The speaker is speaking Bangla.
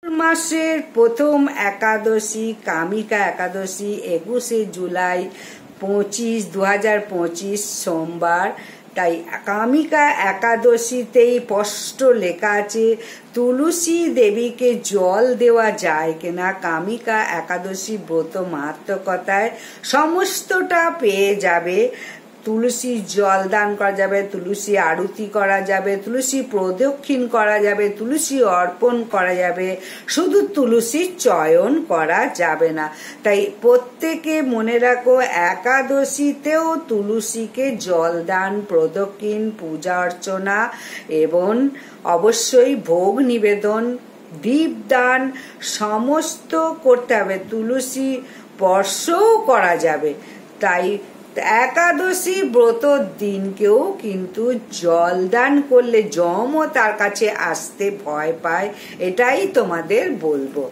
মাসের প্রথম একাদশী কামিকা একাদশী 21শে জুলাই 2025 সোমবার। তাই কামিকা একাদশীতেই স্পষ্ট লেখা আছে তুলসী দেবীকে জল দেওয়া যায় কিনা। কামিকা একাদশী ব্রত মাহাত্ম্যকথায় সমস্তটা পেয়ে যাবে। তুলসী জল দান করা যাবে, তুলসী আরতি করা যাবে, তুলসী প্রদক্ষিণ করা যাবে, তুলসী অর্পণ করা যাবে, শুধু তুলসী চয়ন করা যাবে না। তাই প্রত্যেকে মনে রাখো একাদশীতেও তুলসীকে জল দান, প্রদক্ষিণ, পূজা অর্চনা এবং অবশ্যই ভোগ নিবেদন, দীপদান সমস্ত করতে হবে। তুলসী স্পর্শও করা যাবে। তাই একাদশী ব্রত দিনকেও কিন্তু জল দান করলে যমও তার কাছে আসতে ভয় পায়। এটাই তোমাদের বলবো।